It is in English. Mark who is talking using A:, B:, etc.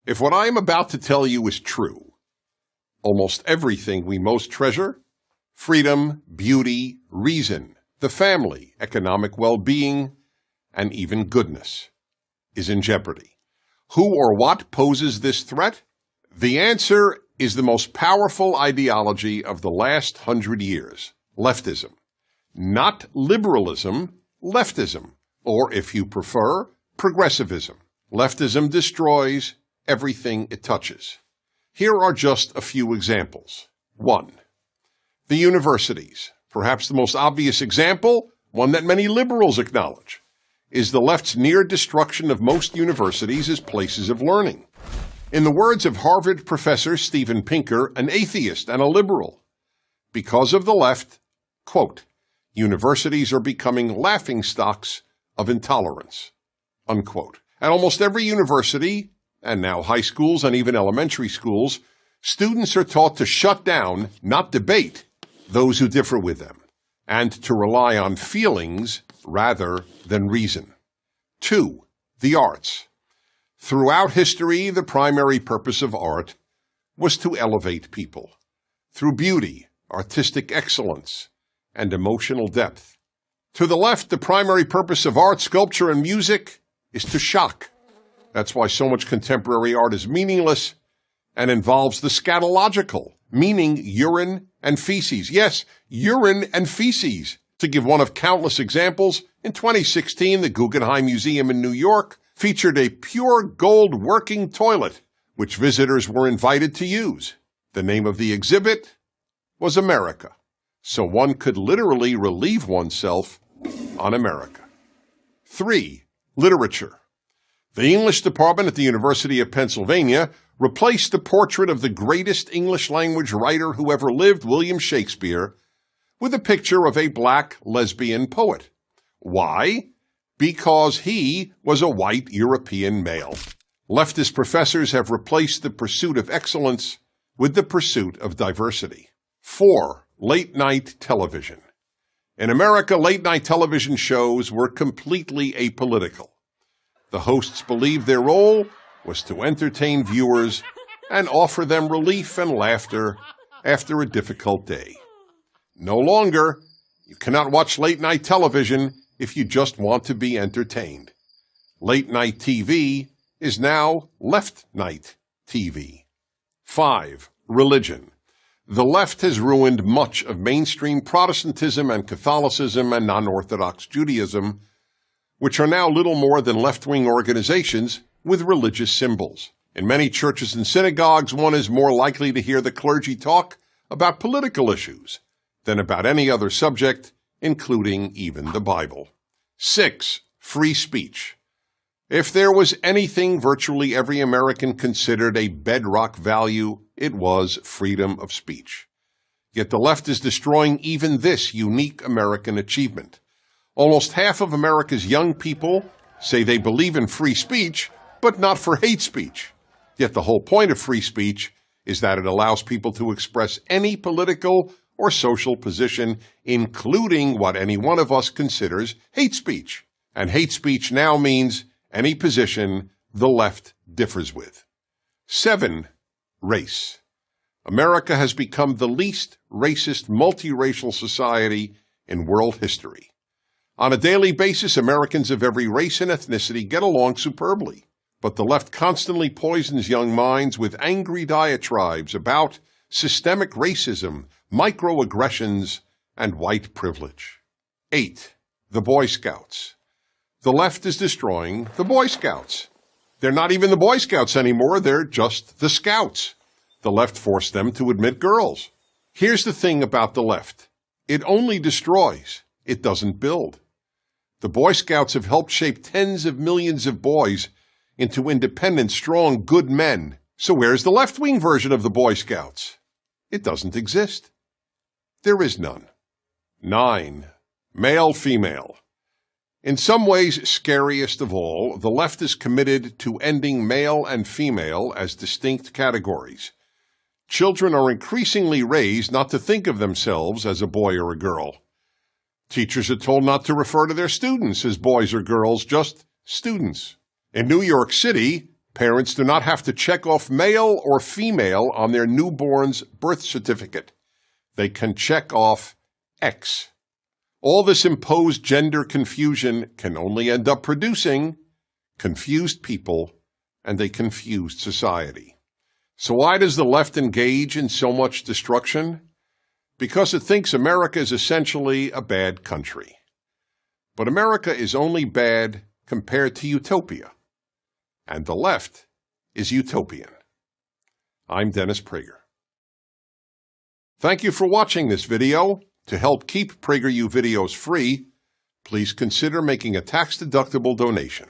A: If what I am about to tell you is true, almost everything we most treasure, freedom, beauty, reason, the family, economic well-being, and even goodness, is in jeopardy. Who or what poses this threat? The answer is the most powerful ideology of the last 100 years, leftism. Not liberalism, leftism, or if you prefer, progressivism. Leftism destroys everything it touches. Here are just a few examples. 1. The universities. Perhaps the most obvious example, one that many liberals acknowledge, is the left's near destruction of most universities as places of learning. In the words of Harvard professor Steven Pinker, an atheist and a liberal, because of the left, quote, universities are becoming laughingstocks of intolerance, unquote. At almost every university, and now high schools and even elementary schools, students are taught to shut down, not debate, those who differ with them, and to rely on feelings rather than reason. 2. The arts. Throughout history, the primary purpose of art was to elevate people through beauty, artistic excellence, and emotional depth. To the left, the primary purpose of art, sculpture, and music is to shock. That's why so much contemporary art is meaningless and involves the scatological, meaning urine and feces. Yes, urine and feces. To give one of countless examples, in 2016, the Guggenheim Museum in New York featured a pure gold working toilet, which visitors were invited to use. The name of the exhibit was America, so one could literally relieve oneself on America. 3. Literature. The English department at the University of Pennsylvania replaced the portrait of the greatest English-language writer who ever lived, William Shakespeare, with a picture of a black lesbian poet. Why? Because he was a white European male. Leftist professors have replaced the pursuit of excellence with the pursuit of diversity. 4. Late-night television. In America, late-night television shows were completely apolitical. The hosts believed their role was to entertain viewers and offer them relief and laughter after a difficult day. No longer, you cannot watch late-night television if you just want to be entertained. Late-night TV is now left-night TV. 5. Religion. The left has ruined much of mainstream Protestantism and Catholicism and non-Orthodox Judaism, which are now little more than left-wing organizations with religious symbols. In many churches and synagogues, one is more likely to hear the clergy talk about political issues than about any other subject, including even the Bible. 6. Free speech. If there was anything virtually every American considered a bedrock value, it was freedom of speech. Yet the left is destroying even this unique American achievement. Almost half of America's young people say they believe in free speech, but not for hate speech. Yet the whole point of free speech is that it allows people to express any political or social position, including what any one of us considers hate speech. And hate speech now means any position the left differs with. 7. Race. America has become the least racist, multiracial society in world history. On a daily basis, Americans of every race and ethnicity get along superbly. But the left constantly poisons young minds with angry diatribes about systemic racism, microaggressions, and white privilege. 8. The Boy Scouts. The left is destroying the Boy Scouts. They're not even the Boy Scouts anymore, they're just the Scouts. The left forced them to admit girls. Here's the thing about the left. It only destroys. It doesn't build. The Boy Scouts have helped shape tens of millions of boys into independent, strong, good men. So where's the left-wing version of the Boy Scouts? It doesn't exist. There is none. 9. Male-female. In some ways, scariest of all, the left is committed to ending male and female as distinct categories. Children are increasingly raised not to think of themselves as a boy or a girl. Teachers are told not to refer to their students as boys or girls, just students. In New York City, Parents do not have to check off male or female on their newborn's birth certificate. They can check off X. All this imposed gender confusion can only end up producing confused people and a confused society. So why does the left engage in so much destruction? Because it thinks America is essentially a bad country. But America is only bad compared to utopia. And the left is utopian. I'm Dennis Prager. Thank you for watching this video. To help keep PragerU videos free, please consider making a tax-deductible donation.